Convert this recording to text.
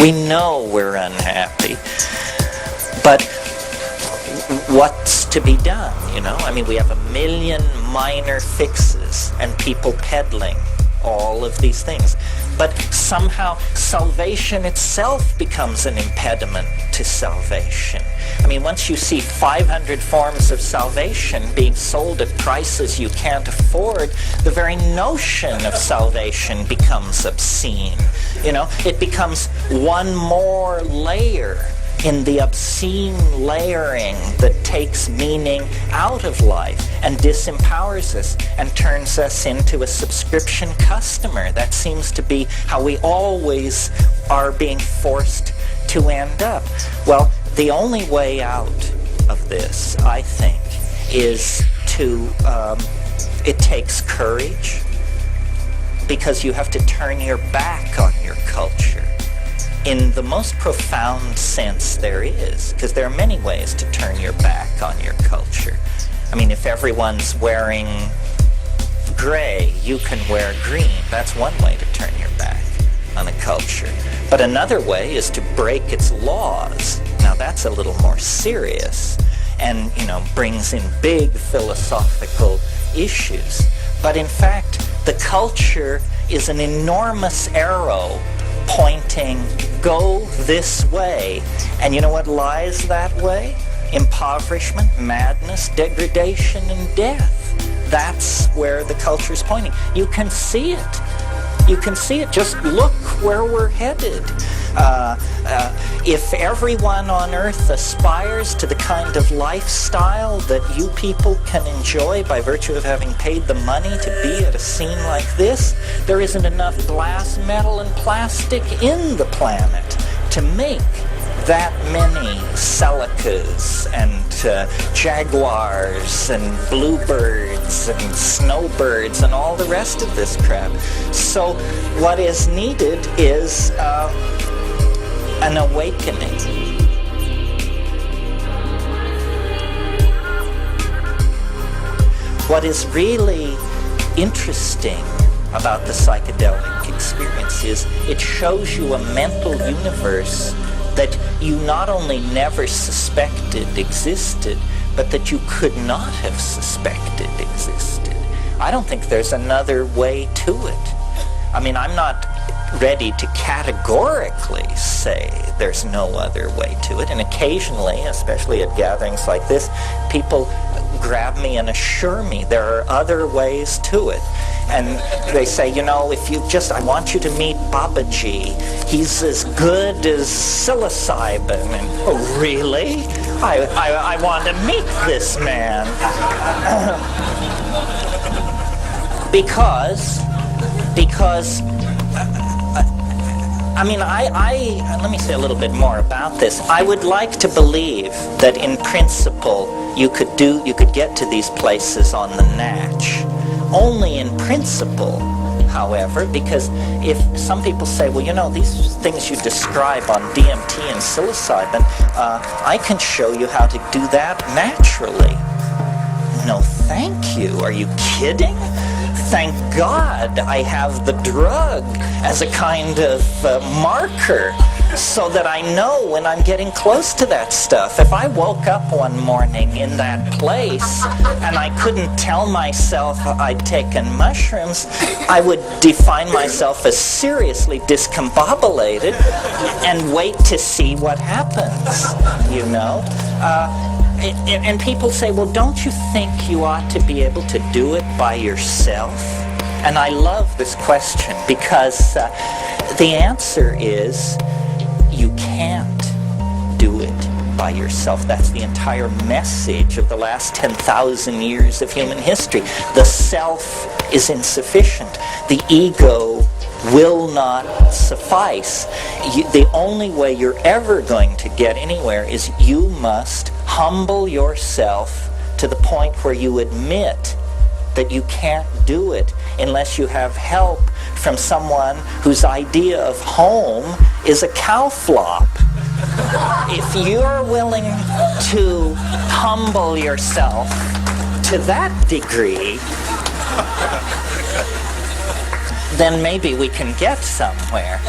We know we're unhappy. But what's to be done, you know? I mean, we have 1 million minor fixes and people peddling all of these things. But somehow salvation itself becomes an impediment to salvation. I mean, once you see 500 forms of salvation being sold at prices you can't afford, the very notion of salvation becomes obscene. You know, it becomes one more layer in the obscene layering that takes meaning out of life and disempowers us and turns us into a subscription customer. That seems to be how we always are being forced to end up. Well, the only way out of this, I think, is to, it takes courage, because you have to turn your back on your culture. In the most profound sense there is, because there are many ways to turn your back on your culture. I mean, if everyone's wearing gray, you can wear green. That's one way to turn your back on a culture. But another way is to break its laws. Now that's a little more serious and, you know, brings in big philosophical issues. But in fact, the culture is an enormous arrow pointing, go this way. And you know what lies that way? Impoverishment, madness, degradation, and death. That's where the culture is pointing. You can see it. You can see it. Just look where we're headed. If everyone on earth aspires to the kind of lifestyle that you people can enjoy by virtue of having paid the money to be at a scene like this, there isn't enough glass, metal, and plastic in the planet to make that many Celicas and jaguars and bluebirds and snowbirds and all the rest of this crap. So what is needed is an awakening. What is really interesting about the psychedelic experience is it shows you a mental universe that you not only never suspected existed, but that you could not have suspected existed. I don't think there's another way to it. I mean, I'm not ready to categorically say there's no other way to it, and occasionally, especially at gatherings like this, people grab me and assure me there are other ways to it. And they say, you know, if you just, I want you to meet Babaji. He's as good as psilocybin. And, oh, really? I want to meet this man. because, I mean, let me say a little bit more about this. I would like to believe that in principle you could get to these places on the natch. Only in principle, however, because if some people say, well, you know, these things you describe on DMT and psilocybin, I can show you how to do that naturally. No, thank you. Are you kidding? Thank God I have the drug as a kind of marker so that I know when I'm getting close to that stuff. If I woke up one morning in that place and I couldn't tell myself I'd taken mushrooms, I would define myself as seriously discombobulated and wait to see what happens, you know? And people say, well, don't you think you ought to be able to do it by yourself? And I love this question because the answer is you can't do it by yourself. That's the entire message of the last 10,000 years of human history. The self is insufficient. The ego will not suffice. The only way you're ever going to get anywhere is you must humble yourself to the point where you admit that you can't do it unless you have help from someone whose idea of home is a cow flop. If you're willing to humble yourself to that degree, then maybe we can get somewhere.